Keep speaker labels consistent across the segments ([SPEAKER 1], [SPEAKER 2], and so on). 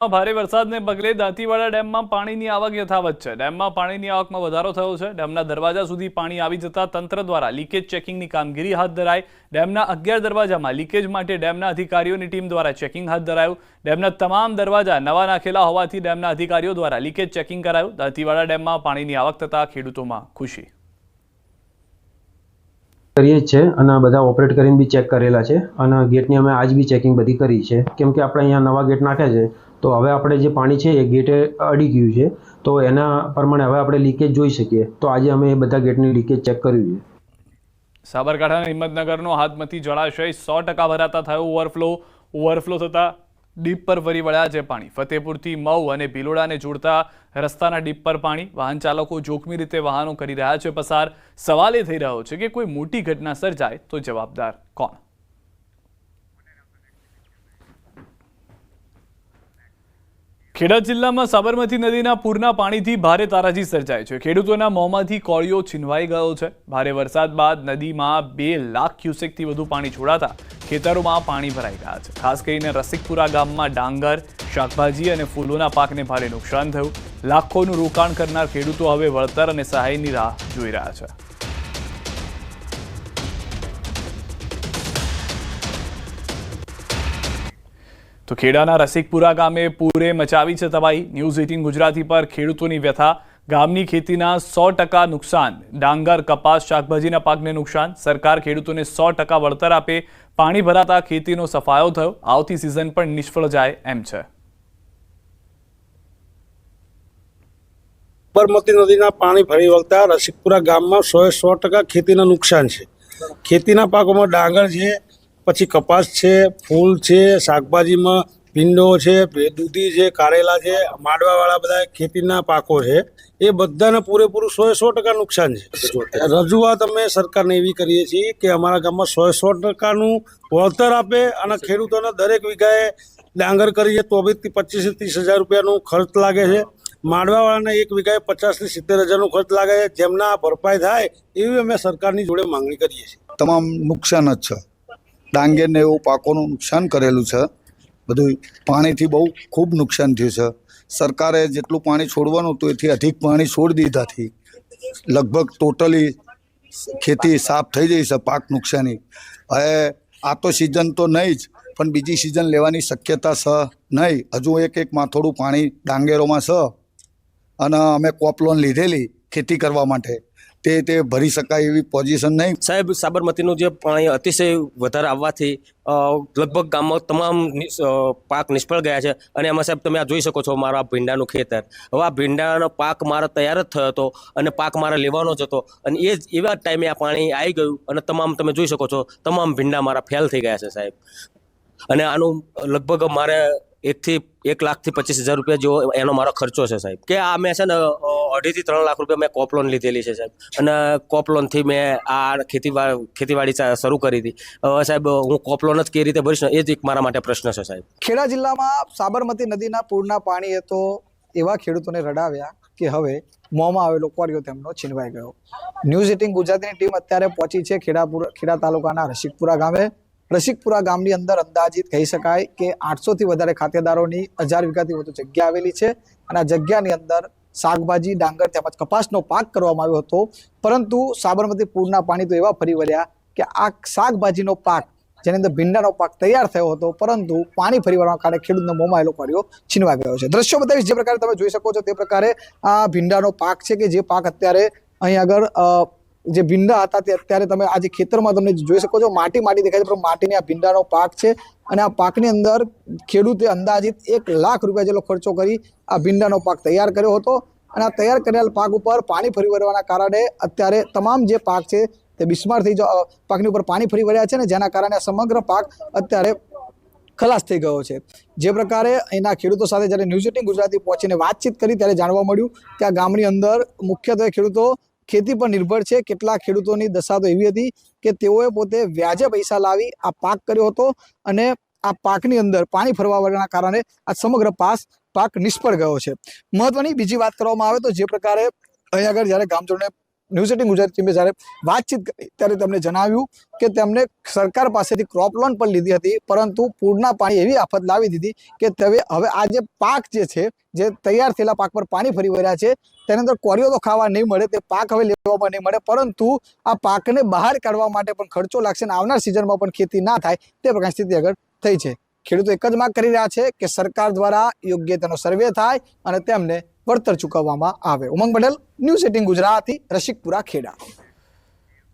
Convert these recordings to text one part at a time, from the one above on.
[SPEAKER 1] ભારે વરસાદને પગલે દાંતીવાડા ડેમમાં પાણીની આવક યથાવત છે। ડેમમાં પાણીની આવકમાં વધારો થયો છે। ડેમના દરવાજા સુધી પાણી આવી જતા તંત્ર દ્વારા લીકેજ ચેકિંગની કામગીરી હાથ ધરાઈ। ડેમના 11 દરવાજામાં લીકેજ માટે ડેમના અધિકારીઓની ટીમ દ્વારા ચેકિંગ હાથ ધરાયું। ડેમના તમામ દરવાજા નવા નાખેલા હોવાથી ડેમના અધિકારીઓ દ્વારા લીકેજ ચેકિંગ કરાયું। દાંતીવાડા ડેમમાં પાણીની આવક થતા ખેડૂતોમાં ખુશી
[SPEAKER 2] કરીએ છે અને બધા ઓપરેટ કરીને બી ચેક કરેલા છે અને ગેટની અમે આજ બી ચેકિંગ બધી કરી છે કેમ કે આપણે અહીંયા નવા ગેટ નાખ્યા છે તો હવે આપણે જે પાણી છે એ ગેટે અડી ગયું છે તો એના પ્રમાણે હવે આપણે લીકેજ જોઈ શકીએ તો આજે અમે એ બધા ગેટની લીકેજ ચેક કર્યું છે।
[SPEAKER 1] સાબરકાંઠાના હિંમતનગરનો હાથમતી જળાશય 100% ભરાતા થયો ઓવરફ્લો થતા ડીપ પર ફરી વળ્યા છે પાણી। ફતેપુરથી મઉ અને ભિલોડાને જોડતા રસ્તાના ડીપ પર પાણી। વાહન ચાલકો જોખમી રીતે વાહનો કરી રહ્યા છે પસાર। સવાલ એ થઈ રહ્યો છે કે કોઈ મોટી ઘટના સર્જાય તો જવાબદાર કોણ? ખેડા જિલ્લામાં સાબરમતી નદીના પૂરના પાણીથી ભારે તારાજી સર્જાય છે। ખેડૂતોના મોંમાંથી કોળિયો છીનવાઈ ગયો છે। ભારે વરસાદ બાદ નદીમાં 2 લાખ ક્યુસેકથી વધુ પાણી છોડાતા ખેતરોમાં પાણી ભરાઈ ગયા છે। ખાસ કરીને રસિકપુરા ગામમાં ડાંગર, શાકભાજી અને ફૂલોના પાકને ભારે નુકસાન થયું। લાખોનું રોકાણ કરનાર ખેડૂતો હવે વળતર અને સહાયની રાહ જોઈ રહ્યા છે। તો ખેડાના રસિકપુરા ગામે પૂરે મચાવી છે તબાહી। ન્યૂઝ 18 ગુજરાતી પર ખેડૂતોની વ્યથા। ગામની ખેતીના 100% નુકસાન। ડાંગર, કપાસ, શાકભાજીના પાકને નુકસાન। સરકાર ખેડૂતોને 100% વળતર આપે। પાણી ભરાતા ખેતીનો સફાયો થયો। આવતી સિઝન પણ નિષ્ફળ જાય એમ છે।
[SPEAKER 3] સાબરમતી નદીના પાણી ફરી વળતા રસિકપુરા ગામમાં 100% ખેતીનું નુકસાન છે। ખેતીના પાકોમાં ડાંગર છે, પછી કપાસ છે, ફૂલ છે, શાકભાજીમાં ભીંડો છે, દૂધી છે, કારેલા છે, માંડવાવાળા બધા ખેતીના પાકો છે એ બધાને પૂરેપૂરું 100% નુકસાન છે। રજૂઆત અમે સરકારને એવી કરીએ છીએ કે અમારા ગામમાં 100%નું વળતર આપે અને ખેડૂતોને દરેક વીઘાએ ડાંગર કરીએ તો બી 25,000 થી 30,000 રૂપિયાનું ખર્ચ લાગે છે। માંડવાવાળાને એક વીઘાએ 50,000 થી 70,000નું ખર્ચ લાગે છે। જેમના ભરપાઈ થાય એવી અમે સરકારની જોડે માંગણી કરીએ છીએ।
[SPEAKER 4] તમામ નુકસાન જ છે। ડાંગર ને એવું પાકોનું નુકસાન કરેલું છે। બધું પાણીથી બહુ ખૂબ નુકસાન થયું છે। સરકારે જેટલું પાણી છોડવાનું હતું એથી અધિક પાણી છોડી દીધાથી લગભગ ટોટલી ખેતી સાફ થઈ જઈ છે પાક નુકસાની। હવે આ તો સિઝન તો નહીં જ પણ બીજી સિઝન લેવાની શક્યતા છે નહીં। હજુ એક માથોડું પાણી ડાંગેરોમાં છે અને અમે કોપ લોન લીધેલી ખેતી કરવા માટે તે ભરી શકાય એવી પોઝિશન નહીં।
[SPEAKER 5] સાહેબ, સાબરમતીનું જે પાણી અતિશય વધારે આવવાથી લગભગ ગામમાં તમામ પાક નિષ્ફળ ગયા છે। અને એમાં સાહેબ તમે આ જોઈ શકો છો મારા ભીંડાનું ખેતર। હવે આ ભીંડાનો પાક મારો તૈયાર જ થયો હતો અને પાક મારે લેવાનો જ હતો અને એ જ એવા ટાઈમે આ પાણી આવી ગયું અને તમામ તમે જોઈ શકો છો તમામ ભીંડા મારા ફેલ થઈ ગયા છે સાહેબ। અને આનું લગભગ મારે 1 લાખ થી 25,000 રૂપિયા જેવો એનો મારો ખર્ચો છે સાહેબ। કે આ મેં છે ને 2.5 થી 3 લાખ રૂપિયા મેં કોપ લોન લીધેલી છે સાહેબ અને કોપ લોનથી મેં આ ખેતીવાડી શરૂ કરી હતી। હવે સાહેબ હું કોપ લોન જ કઈ રીતે ભરીશ ને એ જ એક મારા માટે પ્રશ્ન છે સાહેબ।
[SPEAKER 6] ખેડા જિલ્લામાં સાબરમતી નદીના પૂરના પાણીએ તો એવા ખેડૂતોને રડાવ્યા કે હવે મોંમાં આવેલો કોળિયો તેમનો છીનવાઈ ગયો। ન્યૂઝ 18 ગુજરાતીની ટીમ અત્યારે પહોંચી છે ખેડા તાલુકાના રસિકપુરા ગામે। રસિકપુરા ગામની અંદર અંદાજિત કહી શકાય કે 800 થી વધારે ખાતેદારોની 1000 વીઘાથી વધુ જગ્યા આવેલી છે અને આ જગ્યાની અંદર શાકભાજી, ડાંગર તેમજ કપાસનો પાક કરવામાં આવ્યો હતો। પરંતુ સાબરમતી પૂરના પાણી તો એવા ફરી વળ્યા કે આ શાકભાજીનો પાક જેની અંદર ભીંડાનો પાક તૈયાર થયો હતો પરંતુ પાણી ફરી વળવાના કારણે ખેડૂતનો મોંમાં આવેલો કોળિયો છીનવાઈ ગયો છે। દ્રશ્યો બતાવીશ જે પ્રકારે તમે જોઈ શકો છો તે પ્રકારે આ ભીંડાનો પાક છે કે જે પાક અત્યારે અહીં આગળ જે ભીંડા હતા તે અત્યારે તમે આજે ખેતરમાં તમને જોઈ શકો છો માટી દેખાય છે પણ માટીની આ ભીંડાનો પાક છે અને આ પાકની અંદર ખેડૂતે અંદાજિત 1 લાખ રૂપિયા જેટલો ખર્ચો કરી આ ભીંડાનો પાક તૈયાર કર્યો હતો અને આ તૈયાર કરેલ પાક ઉપર પાણી ફરી વળવાના કારણે અત્યારે તમામ જે પાક છે તે બિસ્માર થઈ પાકની ઉપર પાણી ફરી વળ્યા છે ને જેના કારણે આ સમગ્ર પાક અત્યારે ખલાસ થઈ ગયો છે। જે પ્રકારે અહીંના ખેડૂતો સાથે જ્યારે ન્યૂઝ 18 ગુજરાતી પહોંચીને વાતચીત કરી ત્યારે જાણવા મળ્યું કે આ ગામની અંદર મુખ્યત્વે ખેડૂતો ખેતી પર નિર્ભર છે। કેટલાક ખેડૂતોની દશા તો એવી હતી કે તેઓએ પોતે વ્યાજે પૈસા લાવી આ પાક કર્યો હતો અને આ પાકની અંદર પાણી ફરવા વળવાના કારણે આ સમગ્ર પાક નિષ્ફળ ગયો છે। મહત્વની બીજી વાત કરવામાં આવે તો જે પ્રકારે અહીં આગળ જ્યારે ગામજનોને ન્યૂઝ 18 ગુજરાતી ટીમે જ્યારે વાતચીત કરી ત્યારે તેમણે જણાવ્યું કે તેમને સરકાર પાસેથી ક્રોપ લોન પણ લીધી હતી, પરંતુ પૂરના પાણી એવી આફત લાવી દીધી કે હવે આ જે પાક જે છે, જે તૈયાર થયેલા પાક પર પાણી ફરી વળ્યા છે, તેની અંદર કોળીઓ તો ખાવા નહીં મળે, તે પાક હવે લેવામાં નહીં મળે, પરંતુ આ પાકને બહાર કાઢવા માટે પણ ખર્ચો લાગશે અને આવનાર સિઝનમાં પણ ખેતી ના થાય તે પ્રકારની સ્થિતિ આગળ થઈ છે. ખેડૂતો એક જ માંગ કરી રહ્યા છે કે સરકાર દ્વારા યોગ્ય તેનો સર્વે થાય અને તેમને વળતર ચૂકવવામાં આવે. ઉમંગ પટેલ, ન્યૂઝ 18 ગુજરાતી, રસિકપુરા, ખેડા.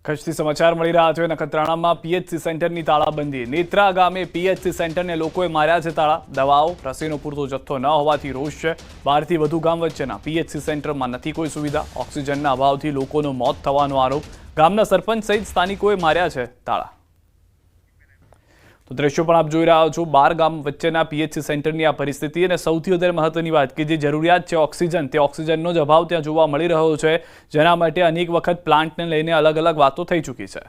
[SPEAKER 1] કચ્છથી સમાચાર મળી રહ્યા છે. નખત્રાણામાં પીએચસી સેન્ટરની તાળાબંધી. નેત્રા ગામે પીએચસી સેન્ટરને લોકોએ માર્યા છે તાળા. દવાઓ, રસીનો પૂરતો જથ્થો ન હોવાથી રોષ છે. 12 થી વધુ ગામ વચ્ચેના પીએચસી સેન્ટરમાં નથી કોઈ સુવિધા. ઓક્સિજનના અભાવથી લોકોનું મોત થવાનો આરોપ. ગામના સરપંચ સહિત સ્થાનિકોએ માર્યા છે તાળા. તો દ્રશ્યો પણ આપ જોઈ રહ્યા છો. 12 ગામ વચ્ચેના પીએચસી સેન્ટરની આ પરિસ્થિતિ, અને સૌથી વધારે મહત્વની વાત કે જે જરૂરિયાત છે ઓક્સિજન, તે ઓક્સિજનનો જ અભાવ ત્યાં જોવા મળી રહ્યો છે, જેના માટે અનેક વખત પ્લાન્ટને લઈને અલગ અલગ વાતો થઈ ચૂકી છે.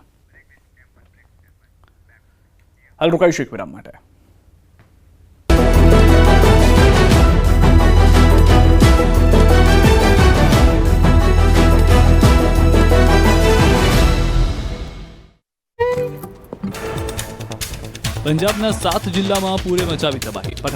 [SPEAKER 1] હાલ રોકાઈશું એક વિરામ માટે. પંજાબના 7 જિલ્લામાં પૂરે મચાવી તબાહી.